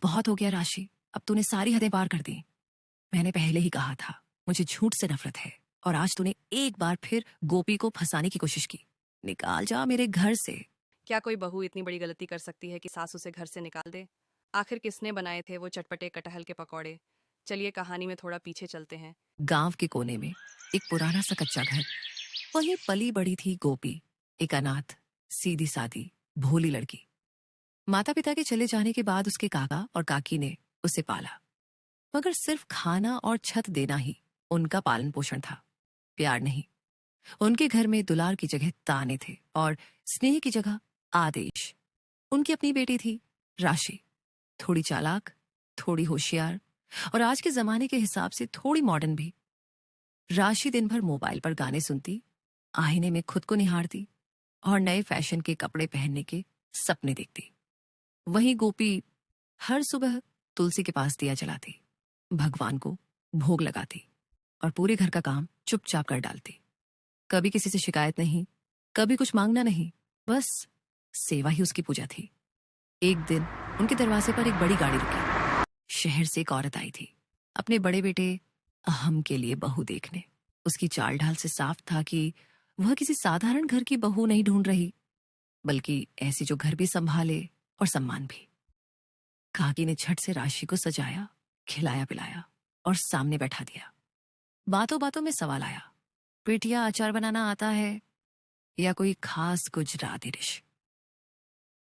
बहुत हो गया राशि, अब तूने सारी हदें पार कर दी। मैंने पहले ही कहा था मुझे झूठ से नफरत है, और आज तूने एक बार फिर गोपी को फंसाने की कोशिश की। निकाल जा मेरे घर से। क्या कोई बहू इतनी बड़ी गलती कर सकती है कि सास उसे घर से निकाल दे? आखिर किसने बनाए थे वो चटपटे कटहल के पकौड़े? चलिए कहानी में थोड़ा पीछे चलते हैं। गांव के कोने में एक पुराना सा कच्चा घर, वहीं पली बड़ी थी गोपी, एक अनाथ, सीधी सादी, भोली लड़की। माता पिता के चले जाने के बाद उसके काका और काकी ने उसे पाला, मगर सिर्फ खाना और छत देना ही उनका पालन पोषण था, प्यार नहीं। उनके घर में दुलार की जगह ताने थे और स्नेह की जगह आदेश। उनकी अपनी बेटी थी राशि, थोड़ी चालाक, थोड़ी होशियार, और आज के जमाने के हिसाब से थोड़ी मॉडर्न भी। राशि दिन भर मोबाइल पर गाने सुनती, आईने में खुद को निहारती और नए फैशन के कपड़े पहनने के सपने देखती। वहीं गोपी हर सुबह तुलसी के पास दिया जलाती, भगवान को भोग लगाती और पूरे घर का काम चुपचाप कर डालती। कभी किसी से शिकायत नहीं, कभी कुछ मांगना नहीं, बस सेवा ही उसकी पूजा थी। एक दिन उनके दरवाजे पर एक बड़ी गाड़ी रुकी। शहर से एक औरत आई थी, अपने बड़े बेटे अहम के लिए बहू देखने। उसकी चाल ढाल से साफ था कि वह किसी साधारण घर की बहू नहीं ढूंढ रही, बल्कि ऐसी जो घर भी संभाले और सम्मान भी। काकी ने झट से राशि को सजाया, खिलाया पिलाया और सामने बैठा दिया। बातों बातों में सवाल आया, बेटिया अचार बनाना आता है या कोई खास गुजराती डिश?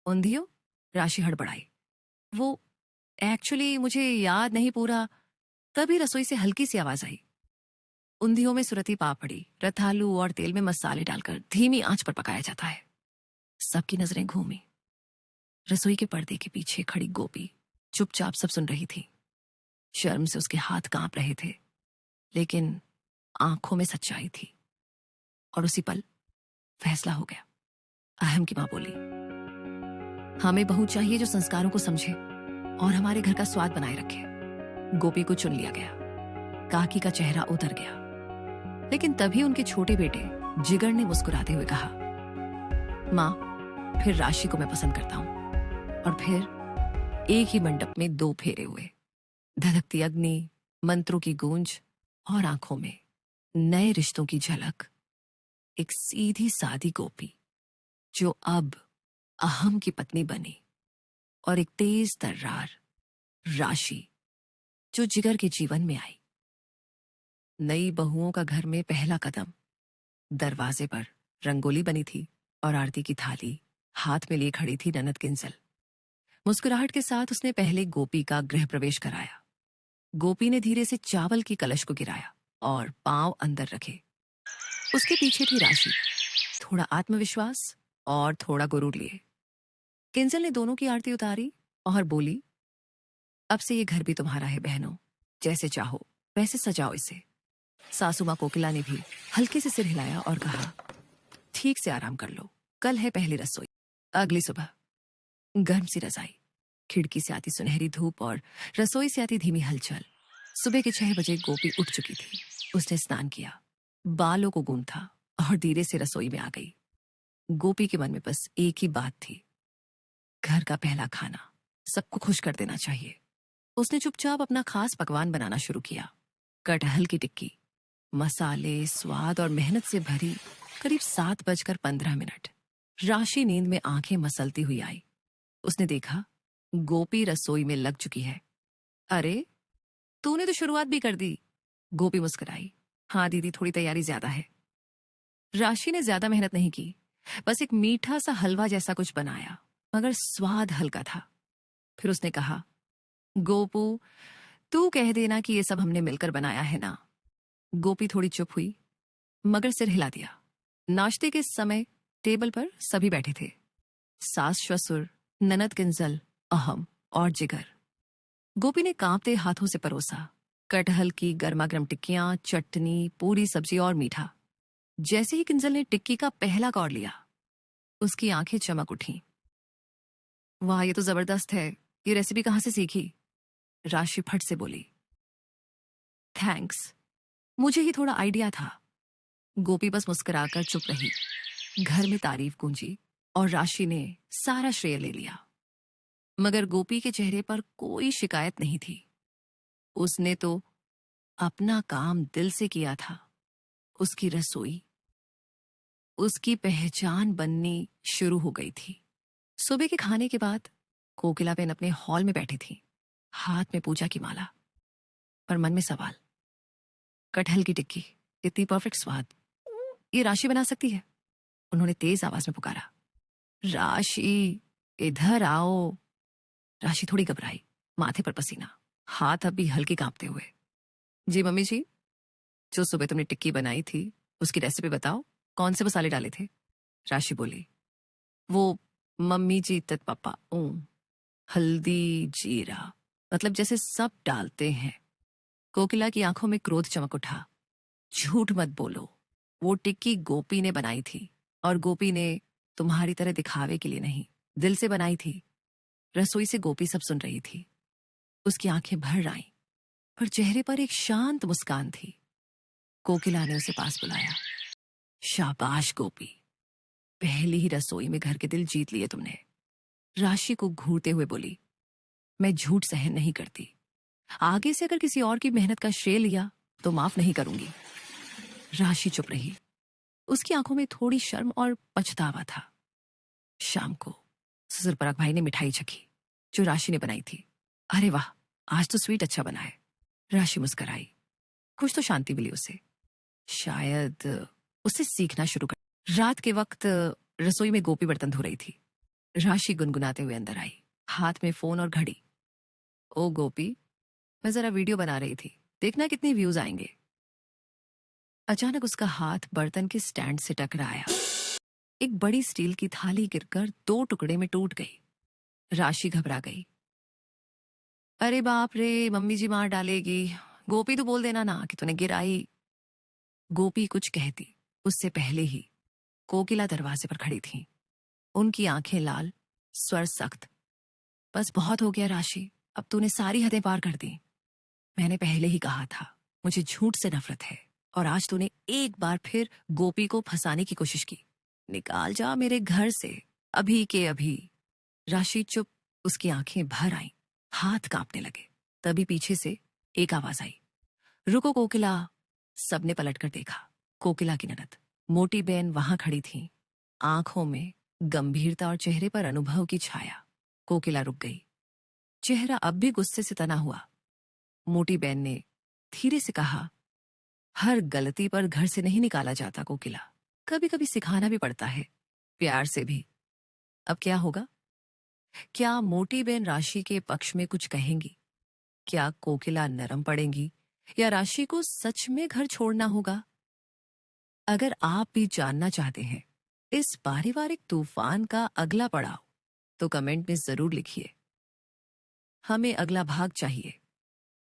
ऊंधियो? राशि हड़बड़ाई। वो एक्चुअली मुझे याद नहीं पूरा। तभी रसोई से हल्की सी आवाज आई। ऊंधियों में सुरती पापड़ी, रतालू और तेल में मसाले डालकर धीमी आंच पर पकाया जाता है। सबकी नजरें घूमी। रसोई के पर्दे के पीछे खड़ी गोपी चुपचाप सब सुन रही थी। शर्म से उसके हाथ कांप रहे थे, लेकिन आंखों में सच्चाई थी। और उसी पल फैसला हो गया। अहम की मां बोली, हमें बहू चाहिए जो संस्कारों को समझे और हमारे घर का स्वाद बनाए रखे। गोपी को चुन लिया गया। काकी का चेहरा उतर गया, लेकिन तभी उनके छोटे बेटे जिगर ने मुस्कुराते हुए कहा, मां, फिर राशि को मैं पसंद करता हूं। और फिर एक ही मंडप में 2 फेरे हुए। धधकती अग्नि, मंत्रों की गूंज और आंखों में नए रिश्तों की झलक। एक सीधी सादी गोपी जो अब अहम की पत्नी बनी, और एक तेज तर्रार राशि जो जिगर के जीवन में आई। नई बहुओं का घर में पहला कदम। दरवाजे पर रंगोली बनी थी और आरती की थाली हाथ में लिए खड़ी थी ननद किंजल। मुस्कुराहट के साथ उसने पहले गोपी का गृह प्रवेश कराया। गोपी ने धीरे से चावल की कलश को गिराया और पांव अंदर रखे। उसके पीछे थी राशि, थोड़ा आत्मविश्वास और थोड़ा गुरूर लिए। किंजल ने दोनों की आरती उतारी और बोली, अब से ये घर भी तुम्हारा है बहनों, जैसे चाहो वैसे सजाओ इसे। सासू मां कोकिला ने भी हल्के से सिर हिलाया और कहा, ठीक से आराम कर लो, कल है पहली रसोई। अगली सुबह गर्म सी रजाई, खिड़की से आती सुनहरी धूप और रसोई से आती धीमी हलचल। सुबह के 6 बजे गोपी उठ चुकी थी। उसने स्नान किया, बालों को गूंथा और धीरे से रसोई में आ गई। गोपी के मन में बस एक ही बात थी, घर का पहला खाना सबको खुश कर देना चाहिए। उसने चुपचाप अपना खास पकवान बनाना शुरू किया। कटहल की टिक्की, मसाले, स्वाद और मेहनत से भरी। करीब 7:15। राशि नींद में आंखें मसलती हुई आई। उसने देखा गोपी रसोई में लग चुकी है। अरे, तूने तो शुरुआत भी कर दी। गोपी मुस्कुराई। हाँ दीदी, थोड़ी तैयारी ज्यादा है। राशि ने ज्यादा मेहनत नहीं की, बस एक मीठा सा हलवा जैसा कुछ बनाया, मगर स्वाद हल्का था। फिर उसने कहा, गोपू, तू कह देना कि ये सब हमने मिलकर बनाया है ना। गोपी थोड़ी चुप हुई, मगर सिर हिला दिया। नाश्ते के समय टेबल पर सभी बैठे थे, सास ससुर, ननद किंजल, अहम और जिगर। गोपी ने कांपते हाथों से परोसा, कटहल की गर्मागर्म टिक्कियां, चटनी, पूरी सब्जी और मीठा। जैसे ही किंजल ने टिक्की का पहला कौर लिया, उसकी आंखें चमक उठी। वाह, ये तो जबरदस्त है, ये रेसिपी कहां से सीखी? राशि फट से बोली, थैंक्स, मुझे ही थोड़ा आइडिया था। गोपी बस मुस्कुराकर चुप रही। घर में तारीफ गूंजी और राशि ने सारा श्रेय ले लिया। मगर गोपी के चेहरे पर कोई शिकायत नहीं थी। उसने तो अपना काम दिल से किया था। उसकी रसोई उसकी पहचान बननी शुरू हो गई थी। सुबह के खाने के बाद कोकिलाबेन अपने हॉल में बैठी थी, हाथ में पूजा की माला, पर मन में सवाल। कटहल की टिक्की, इतनी परफेक्ट स्वाद, ये राशि बना सकती है? उन्होंने तेज आवाज में पुकारा, राशि, इधर आओ। राशि थोड़ी घबराई, माथे पर पसीना, हाथ अब भी हल्के कांपते हुए। जी मम्मी जी, जो सुबह तुमने टिक्की बनाई थी उसकी रेसिपी बताओ, कौन से मसाले डाले थे? राशि बोली, वो मम्मी जी तत पापा हल्दी जीरा, मतलब जैसे सब डालते हैं। कोकिला की आंखों में क्रोध चमक उठा। झूठ मत बोलो, वो टिक्की गोपी ने बनाई थी, और गोपी ने तुम्हारी तरह दिखावे के लिए नहीं, दिल से बनाई थी। रसोई से गोपी सब सुन रही थी। उसकी आंखें भर आईं, पर चेहरे पर एक शांत मुस्कान थी। कोकिला ने उसे पास बुलाया। शाबाश गोपी, पहली ही रसोई में घर के दिल जीत लिए तुमने। राशि को घूरते हुए बोली, मैं झूठ सहन नहीं करती। आगे से अगर किसी और की मेहनत का श्रेय लिया तो माफ नहीं करूंगी। राशि चुप रही। उसकी आंखों में थोड़ी शर्म और पछतावा था। शाम को ससुर परख भाई ने मिठाई चखी, जो राशि ने बनाई थी। अरे वाह, आज तो स्वीट अच्छा बना है। राशि मुस्कुराई। कुछ तो शांति मिली उसे। शायद उसे सीखना शुरू कर। रात के वक्त रसोई में गोपी बर्तन धो रही थी। राशि गुनगुनाते हुए अंदर आई, हाथ में फोन और घड़ी। ओ गोपी, मैं जरा वीडियो बना रही थी, देखना कितने व्यूज आएंगे। अचानक उसका हाथ बर्तन के स्टैंड से टकराया। एक बड़ी स्टील की थाली गिरकर 2 टुकड़े में टूट गई। राशि घबरा गई। अरे बाप रे, मम्मी जी मार डालेगी। गोपी तो बोल देना ना कि तूने गिराई। गोपी कुछ कहती उससे पहले ही कोकिला दरवाजे पर खड़ी थी। उनकी आंखें लाल, स्वर सख्त। बस बहुत हो गया राशि, अब तूने सारी हदें पार कर दी। मैंने पहले ही कहा था, मुझे झूठ से नफरत है, और आज तूने एक बार फिर गोपी को फंसाने की कोशिश की। निकाल जा मेरे घर से, अभी के अभी। राशि चुप। उसकी आंखें भर आईं, हाथ कांपने लगे। तभी पीछे से एक आवाज आई, रुको कोकिला। सबने पलटकर देखा। कोकिला की ननद मोटी बहन वहां खड़ी थी, आंखों में गंभीरता और चेहरे पर अनुभव की छाया। कोकिला रुक गई, चेहरा अब भी गुस्से से तना हुआ। मोटी बहन ने धीरे से कहा, हर गलती पर घर से नहीं निकाला जाता कोकिला, कभी कभी सिखाना भी पड़ता है, प्यार से भी। अब क्या होगा? क्या मोटी बहन राशि के पक्ष में कुछ कहेंगी? क्या कोकिला नरम पड़ेंगी, या राशि को सच में घर छोड़ना होगा? अगर आप भी जानना चाहते हैं इस पारिवारिक तूफान का अगला पड़ाव, तो कमेंट में जरूर लिखिए। हमें अगला भाग चाहिए।